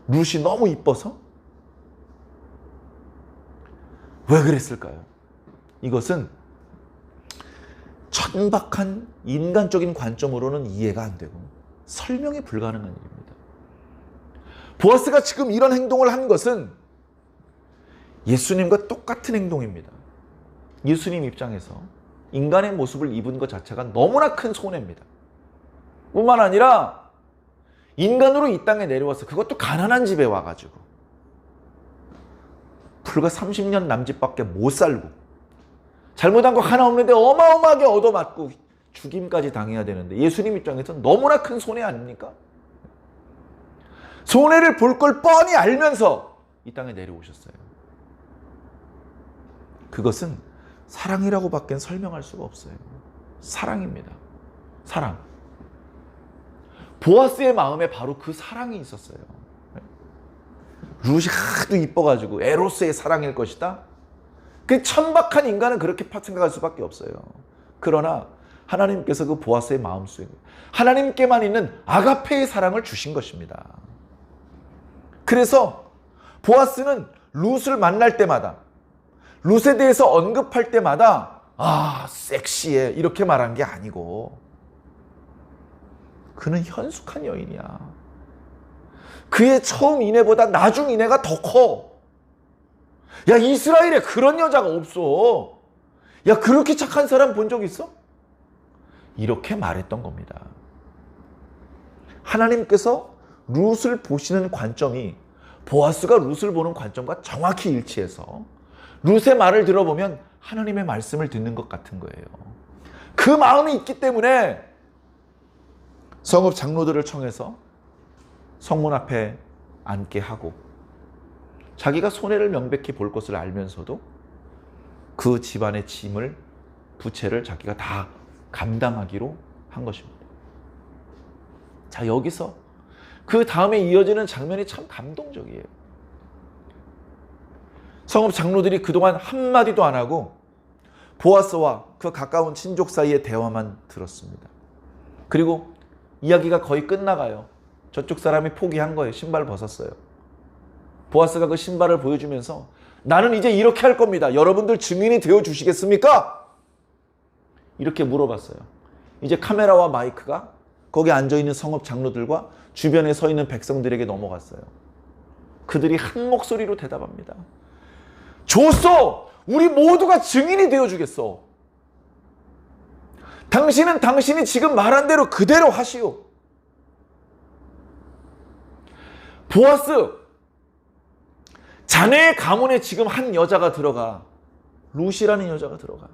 룻이 너무 이뻐서? 왜 그랬을까요? 이것은 천박한 인간적인 관점으로는 이해가 안 되고 설명이 불가능한 일입니다. 보아스가 지금 이런 행동을 한 것은 예수님과 똑같은 행동입니다. 예수님 입장에서 인간의 모습을 입은 것 자체가 너무나 큰 손해입니다. 뿐만 아니라 인간으로 이 땅에 내려와서 그것도 가난한 집에 와가지고 불과 30년 남짓밖에 못 살고 잘못한 거 하나 없는데 어마어마하게 얻어맞고 죽임까지 당해야 되는데 예수님 입장에서는 너무나 큰 손해 아닙니까? 손해를 볼 걸 뻔히 알면서 이 땅에 내려오셨어요. 그것은 사랑이라고 밖엔 설명할 수가 없어요. 사랑입니다. 사랑. 보아스의 마음에 바로 그 사랑이 있었어요. 룻이 하도 이뻐가지고 에로스의 사랑일 것이다. 그 천박한 인간은 그렇게 생각할 수밖에 없어요. 그러나 하나님께서 그 보아스의 마음속에 하나님께만 있는 아가페의 사랑을 주신 것입니다. 그래서 보아스는 룻을 만날 때마다 룻에 대해서 언급할 때마다 아 섹시해 이렇게 말한 게 아니고 그는 현숙한 여인이야. 그의 처음 이내보다 나중 이내가 더 커. 야 이스라엘에 그런 여자가 없어. 야 그렇게 착한 사람 본 적 있어? 이렇게 말했던 겁니다. 하나님께서 룻을 보시는 관점이 보아스가 룻을 보는 관점과 정확히 일치해서 룻의 말을 들어보면 하나님의 말씀을 듣는 것 같은 거예요. 그 마음이 있기 때문에 성읍 장로들을 청해서 성문 앞에 앉게 하고 자기가 손해를 명백히 볼 것을 알면서도 그 집안의 짐을 부채를 자기가 다 감당하기로 한 것입니다. 자 여기서 그 다음에 이어지는 장면이 참 감동적이에요. 성읍 장로들이 그동안 한마디도 안 하고 보아스와 그 가까운 친족 사이의 대화만 들었습니다. 그리고 이야기가 거의 끝나가요. 저쪽 사람이 포기한 거예요. 신발 벗었어요. 보아스가 그 신발을 보여주면서 나는 이제 이렇게 할 겁니다. 여러분들 증인이 되어 주시겠습니까? 이렇게 물어봤어요. 이제 카메라와 마이크가 거기 앉아있는 성읍 장로들과 주변에 서 있는 백성들에게 넘어갔어요. 그들이 한 목소리로 대답합니다. 좋소! 우리 모두가 증인이 되어주겠어. 당신은 당신이 지금 말한 대로 그대로 하시오. 보아스, 자네의 가문에 지금 한 여자가 들어가. 룻이라는 여자가 들어가.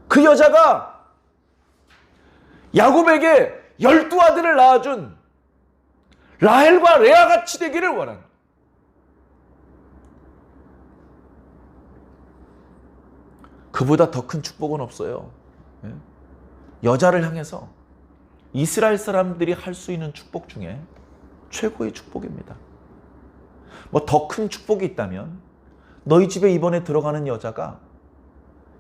그 여자가 야곱에게 12아들을 낳아준 라헬과 레아같이 되기를 원한. 그보다 더 큰 축복은 없어요. 여자를 향해서 이스라엘 사람들이 할 수 있는 축복 중에 최고의 축복입니다. 뭐 더 큰 축복이 있다면 너희 집에 이번에 들어가는 여자가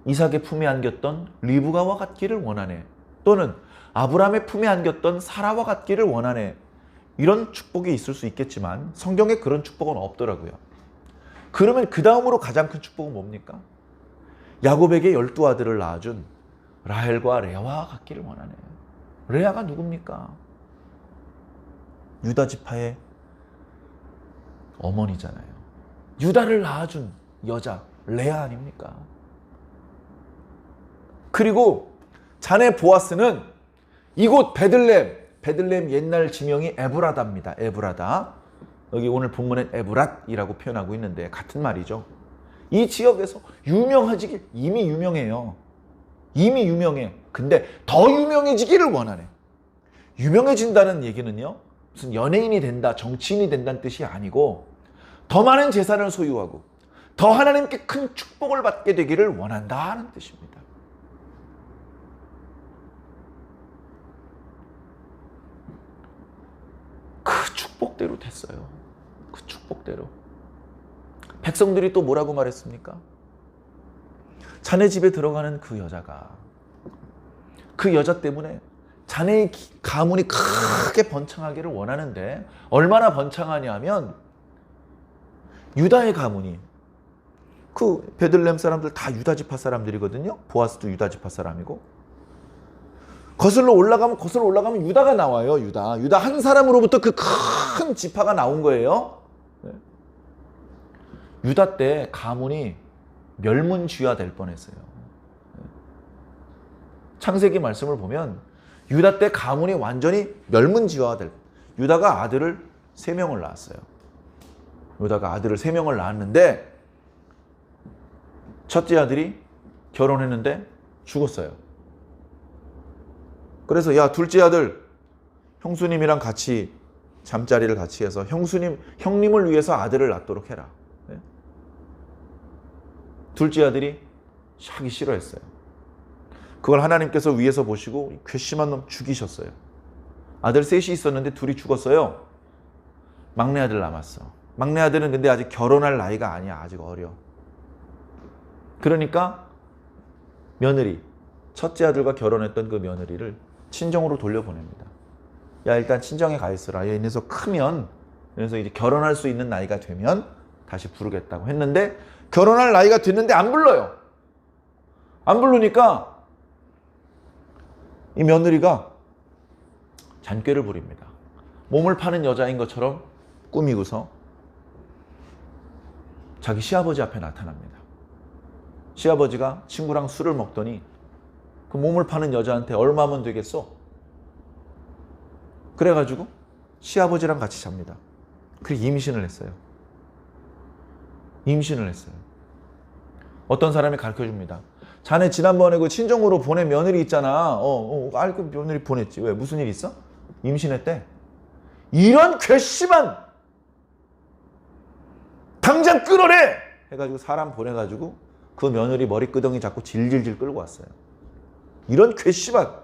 이삭의 품에 안겼던 리브가와 같기를 원하네. 또는 아브라함의 품에 안겼던 사라와 같기를 원하네. 이런 축복이 있을 수 있겠지만 성경에 그런 축복은 없더라고요. 그러면 그 다음으로 가장 큰 축복은 뭡니까? 야곱에게 12아들을 낳아준 라헬과 레아와 같기를 원하네. 레아가 누굽니까? 유다 지파의 어머니잖아요. 유다를 낳아준 여자 레아 아닙니까? 그리고 자네 보아스는 이곳 베들레헴 옛날 지명이 에브라다입니다. 에브라다. 여기 오늘 본문엔 에브랏이라고 표현하고 있는데 같은 말이죠. 이 지역에서 유명해지길, 이미 유명해요. 이미 유명해. 근데 더 유명해지기를 원하네. 유명해진다는 얘기는요, 무슨 연예인이 된다, 정치인이 된다는 뜻이 아니고 더 많은 재산을 소유하고 더 하나님께 큰 축복을 받게 되기를 원한다는 뜻입니다. 그 축복대로 됐어요. 그 축복대로. 백성들이 또 뭐라고 말했습니까? 자네 집에 들어가는 그 여자가, 그 여자 때문에 자네의 가문이 크게 번창하기를 원하는데 얼마나 번창하냐면 유다의 가문이, 그 베들레헴 사람들 다 유다 지파 사람들이거든요. 보아스도 유다 지파 사람이고, 거슬러 올라가면 유다가 나와요. 유다 한 사람으로부터 그 큰 지파가 나온 거예요. 유다 때 가문이 멸문쥐화 될 뻔했어요. 창세기 말씀을 보면 유다 때 가문이 완전히 멸문쥐화가 될, 유다가 아들을 3명을 낳았어요. 유다가 아들을 3명을 낳았는데 첫째 아들이 결혼했는데 죽었어요. 그래서 야, 둘째 아들 형수님이랑 같이 잠자리를 같이 해서 형님을 위해서 아들을 낳도록 해라. 둘째 아들이 하기 싫어했어요. 그걸 하나님께서 위에서 보시고 괘씸한 놈 죽이셨어요. 아들 셋이 있었는데 둘이 죽었어요. 막내 아들 남았어. 막내 아들은 근데 아직 결혼할 나이가 아니야. 아직 어려. 그러니까 며느리, 첫째 아들과 결혼했던 그 며느리를 친정으로 돌려보냅니다. 야, 일단 친정에 가 있어라. 얘 녀석 크면, 그래서 이제 결혼할 수 있는 나이가 되면 다시 부르겠다고 했는데 결혼할 나이가 됐는데 안 불러요. 안 부르니까 이 며느리가 잔꾀를 부립니다. 몸을 파는 여자인 것처럼 꾸미고서 자기 시아버지 앞에 나타납니다. 시아버지가 친구랑 술을 먹더니 그 몸을 파는 여자한테 얼마면 되겠어? 그래가지고 시아버지랑 같이 잡니다. 그리고 임신을 했어요. 어떤 사람이 가르쳐줍니다. 자네 지난번에 그 친정으로 보낸 며느리 있잖아. 그 며느리 보냈지. 왜? 무슨 일 있어? 임신했대. 이런 괘씸한, 당장 끌어내! 해가지고 사람 보내가지고 그 며느리 머리끄덩이 잡고 질질질 끌고 왔어요. 이런 괘씸한,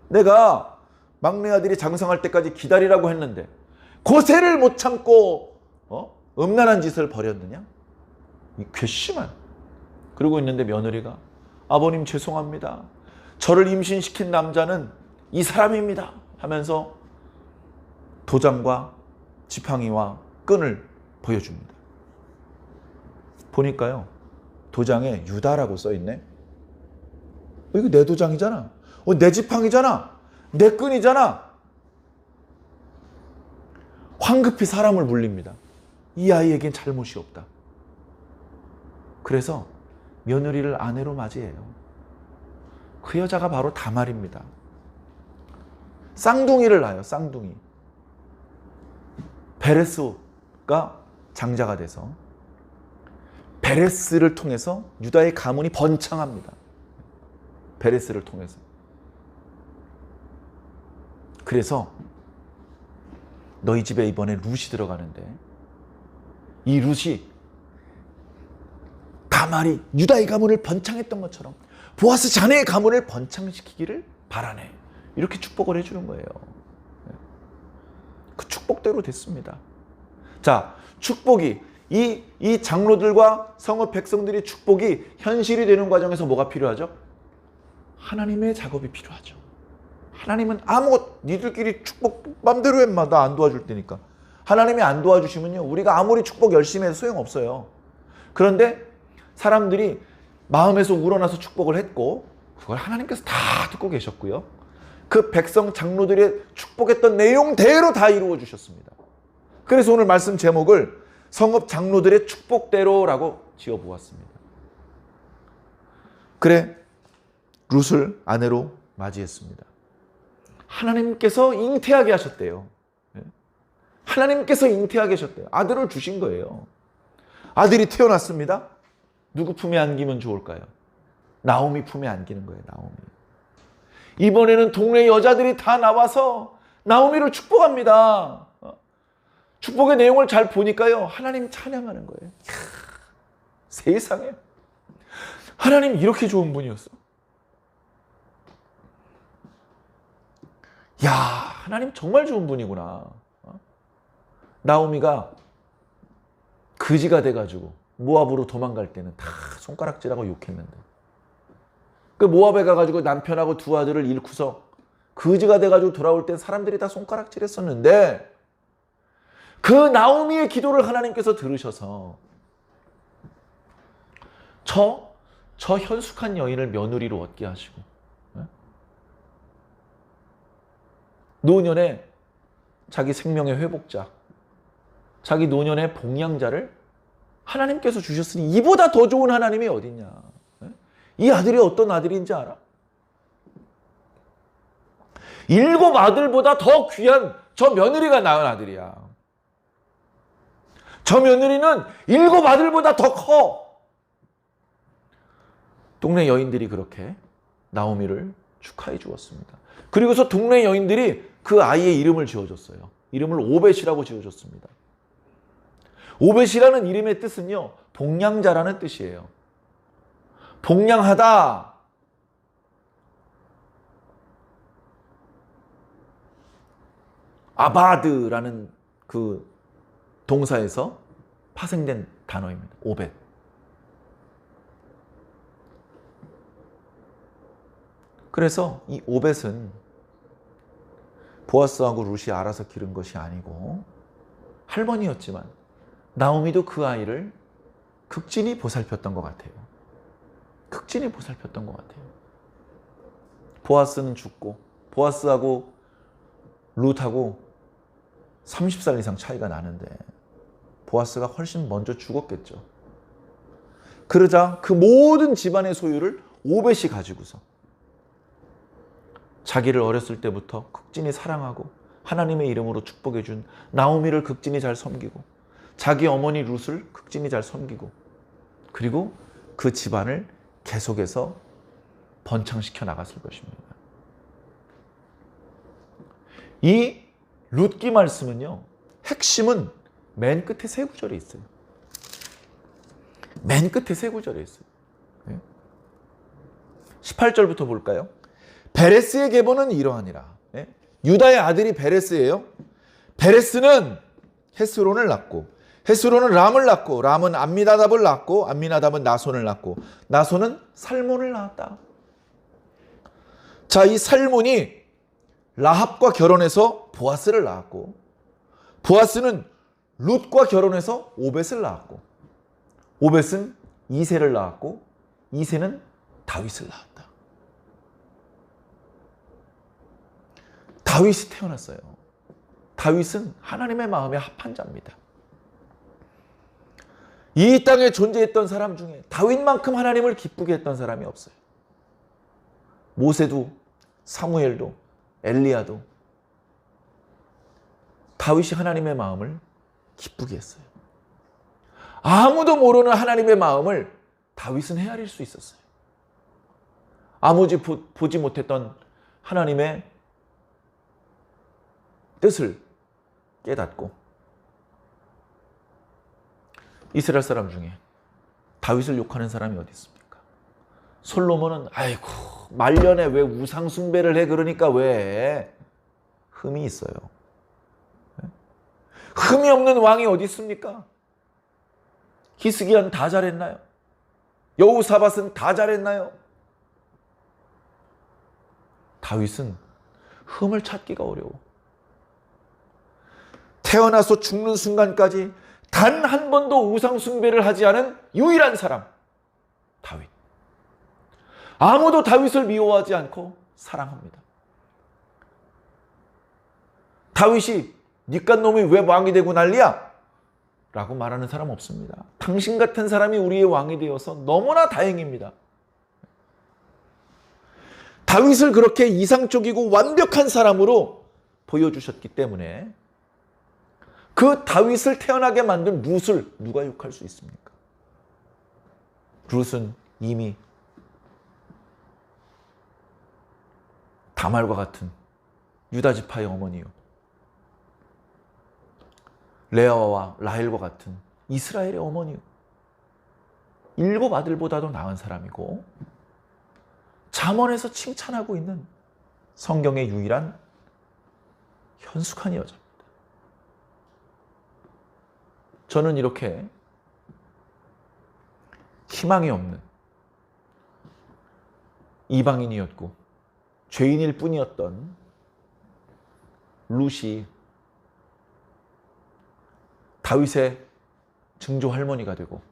내가 막내 아들이 장성할 때까지 기다리라고 했는데 고세를 못 참고 음란한 짓을 벌였느냐? 이 괘씸한. 그러고 있는데 며느리가 아버님 죄송합니다. 저를 임신시킨 남자는 이 사람입니다. 하면서 도장과 지팡이와 끈을 보여줍니다. 보니까요, 도장에 유다라고 써있네. 이거 내 도장이잖아. 내 지팡이잖아. 내 끈이잖아. 황급히 사람을 물립니다. 이 아이에겐 잘못이 없다. 그래서 며느리를 아내로 맞이해요. 그 여자가 바로 다말입니다. 쌍둥이를 낳아요. 쌍둥이. 베레스가 장자가 돼서 베레스를 통해서 유다의 가문이 번창합니다. 베레스를 통해서. 그래서 너희 집에 이번에 룻이 들어가는데 이 룻이 다말이 유다의 가문을 번창했던 것처럼 보아스 자네의 가문을 번창시키기를 바라네. 이렇게 축복을 해주는 거예요. 그 축복대로 됐습니다. 자, 축복이 이 장로들과 성읍 백성들의 축복이 현실이 되는 과정에서 뭐가 필요하죠? 하나님의 작업이 필요하죠. 하나님은 니들끼리 축복 맘대로 해, 나 안 도와줄 테니까. 하나님이 안 도와주시면요, 우리가 아무리 축복 열심히 해도 소용없어요. 그런데 사람들이 마음에서 우러나서 축복을 했고, 그걸 하나님께서 다 듣고 계셨고요. 그 백성 장로들의 축복했던 내용대로 다 이루어 주셨습니다. 그래서 오늘 말씀 제목을 성읍 장로들의 축복대로라고 지어보았습니다. 그래, 룻을 아내로 맞이했습니다. 하나님께서 잉태하게 하셨대요. 하나님께서 잉태하게 하셨대요. 아들을 주신 거예요. 아들이 태어났습니다. 누구 품에 안기면 좋을까요? 나오미 품에 안기는 거예요. 나오미. 이번에는 동네 여자들이 다 나와서 나오미를 축복합니다. 축복의 내용을 잘 보니까요, 하나님 찬양하는 거예요. 세상에, 하나님 이렇게 좋은 분이었어. 야, 하나님 정말 좋은 분이구나. 나오미가 그지가 돼가지고 모압으로 도망갈 때는 다 손가락질하고 욕했는데, 그 모압에 가가지고 남편하고 두 아들을 잃고서 그지가 돼가지고 돌아올 땐 사람들이 다 손가락질했었는데, 그 나오미의 기도를 하나님께서 들으셔서 저 현숙한 여인을 며느리로 얻게 하시고, 노년에 자기 생명의 회복자, 자기 노년의 봉양자를 하나님께서 주셨으니 이보다 더 좋은 하나님이 어딨냐. 이 아들이 어떤 아들인지 알아? 7 아들보다 더 귀한 저 며느리가 낳은 아들이야. 저 며느리는 7 아들보다 더 커. 동네 여인들이 그렇게 나오미를 축하해 주었습니다. 그리고서 동네 여인들이 그 아이의 이름을 지어줬어요. 이름을 오벳이라고 지어줬습니다. 오벳이라는 이름의 뜻은요, 봉양자라는 뜻이에요. 봉양하다. 아바드라는 그 동사에서 파생된 단어입니다. 오벳. 그래서 이 오벳은 보아스하고 룻이 알아서 기른 것이 아니고 할머니였지만 나오미도 그 아이를 극진히 보살폈던 것 같아요. 극진히 보살폈던 것 같아요. 보아스는 죽고 보아스하고 룻하고 30살 이상 차이가 나는데 보아스가 훨씬 먼저 죽었겠죠. 그러자 그 모든 집안의 소유를 오벳이 가지고서 자기를 어렸을 때부터 극진히 사랑하고 하나님의 이름으로 축복해 준 나오미를 극진히 잘 섬기고 자기 어머니 룻을 극진히 잘 섬기고 그리고 그 집안을 계속해서 번창시켜 나갔을 것입니다. 이 룻기 말씀은요, 핵심은 맨 끝에 세 구절에 있어요. 맨 끝에 세 구절에 있어요. 18절부터 볼까요? 베레스의 계보는 이러하니라. 유다의 아들이 베레스예요. 베레스는 헤스론을 낳고 헤스론은 람을 낳고 람은 암미나답을 낳고 암미나답은 나손을 낳고 나손은 살몬을 낳았다. 자, 이 살몬이 라합과 결혼해서 보아스를 낳았고 보아스는 룻과 결혼해서 오벳을 낳았고 오벳은 이새를 낳았고 이새는 다윗을 낳았다. 다윗이 태어났어요. 다윗은 하나님의 마음에 합한 자입니다. 이 땅에 존재했던 사람 중에 다윗만큼 하나님을 기쁘게 했던 사람이 없어요. 모세도 사무엘도 엘리야도 다윗이 하나님의 마음을 기쁘게 했어요. 아무도 모르는 하나님의 마음을 다윗은 헤아릴 수 있었어요. 아무지 보지 못했던 하나님의 뜻을 깨닫고 이스라엘 사람 중에 다윗을 욕하는 사람이 어디 있습니까? 솔로몬은 아이고 말년에 왜 우상 숭배를 해? 그러니까 왜? 흠이 있어요. 흠이 없는 왕이 어디 있습니까? 히스기야는 다 잘했나요? 여호사밧은 다 잘했나요? 다윗은 흠을 찾기가 어려워. 태어나서 죽는 순간까지 단 한 번도 우상 숭배를 하지 않은 유일한 사람, 다윗. 아무도 다윗을 미워하지 않고 사랑합니다. 다윗이 니깐 놈이 왜 왕이 되고 난리야? 라고 말하는 사람 없습니다. 당신 같은 사람이 우리의 왕이 되어서 너무나 다행입니다. 다윗을 그렇게 이상적이고 완벽한 사람으로 보여주셨기 때문에 그 다윗을 태어나게 만든 룻을 누가 욕할 수 있습니까? 룻은 이미 다말과 같은 유다 지파의 어머니요, 레아와 라헬과 같은 이스라엘의 어머니요, 7 아들보다도 나은 사람이고 잠언에서 칭찬하고 있는 성경의 유일한 현숙한 여자입니다. 저는 이렇게 희망이 없는 이방인이었고 죄인일 뿐이었던 룻이 다윗의 증조 할머니가 되고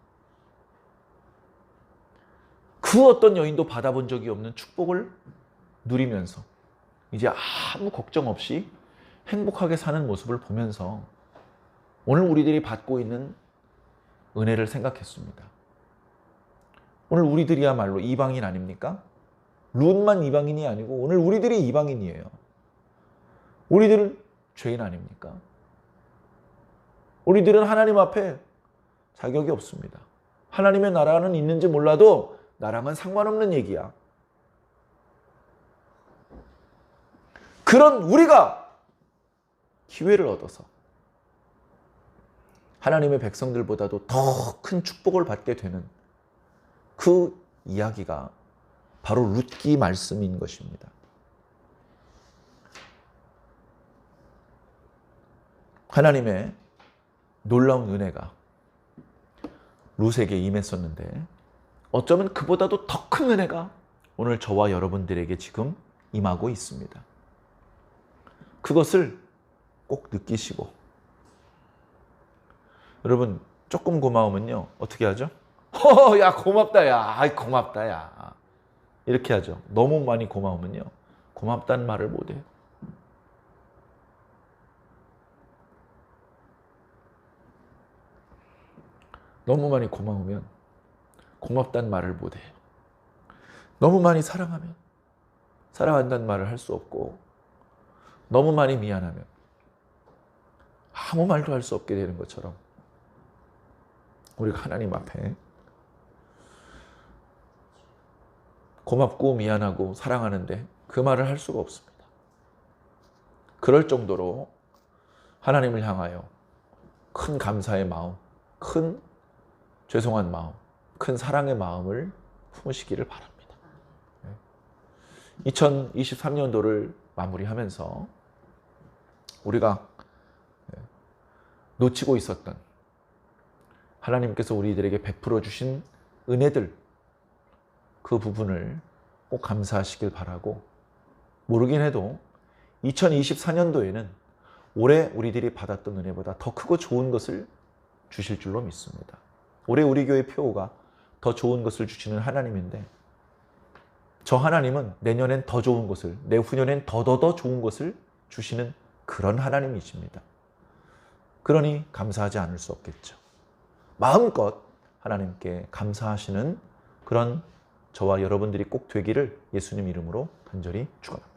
그 어떤 여인도 받아본 적이 없는 축복을 누리면서 이제 아무 걱정 없이 행복하게 사는 모습을 보면서 오늘 우리들이 받고 있는 은혜를 생각했습니다. 오늘 우리들이야말로 이방인 아닙니까? 룻만 이방인이 아니고 오늘 우리들이 이방인이에요. 우리들은 죄인 아닙니까? 우리들은 하나님 앞에 자격이 없습니다. 하나님의 나라는 있는지 몰라도 나랑은 상관없는 얘기야. 그런 우리가 기회를 얻어서 하나님의 백성들보다도 더 큰 축복을 받게 되는 그 이야기가 바로 룻기 말씀인 것입니다. 하나님의 놀라운 은혜가 룻에게 임했었는데 어쩌면 그보다도 더 큰 은혜가 오늘 저와 여러분들에게 지금 임하고 있습니다. 그것을 꼭 느끼시고, 여러분 조금 고마우면요 어떻게 하죠? 야 고맙다 야, 아이 고맙다 야, 이렇게 하죠. 너무 많이 고마우면요 고맙다는 말을 못해요. 너무 많이 고마우면 고맙다는 말을 못해요. 너무 많이 사랑하면 사랑한다는 말을 할 수 없고, 너무 많이 미안하면 아무 말도 할 수 없게 되는 것처럼 우리가 하나님 앞에 고맙고 미안하고 사랑하는데 그 말을 할 수가 없습니다. 그럴 정도로 하나님을 향하여 큰 감사의 마음, 큰 죄송한 마음, 큰 사랑의 마음을 품으시기를 바랍니다. 2023년도를 마무리하면서 우리가 놓치고 있었던 하나님께서 우리들에게 베풀어 주신 은혜들, 그 부분을 꼭 감사하시길 바라고, 모르긴 해도 2024년도에는 올해 우리들이 받았던 은혜보다 더 크고 좋은 것을 주실 줄로 믿습니다. 올해 우리 교회 표호가 더 좋은 것을 주시는 하나님인데, 저 하나님은 내년엔 더 좋은 것을, 내후년엔 더 좋은 것을 주시는 그런 하나님이십니다. 그러니 감사하지 않을 수 없겠죠. 마음껏 하나님께 감사하시는 그런 저와 여러분들이 꼭 되기를 예수님 이름으로 간절히 축원합니다.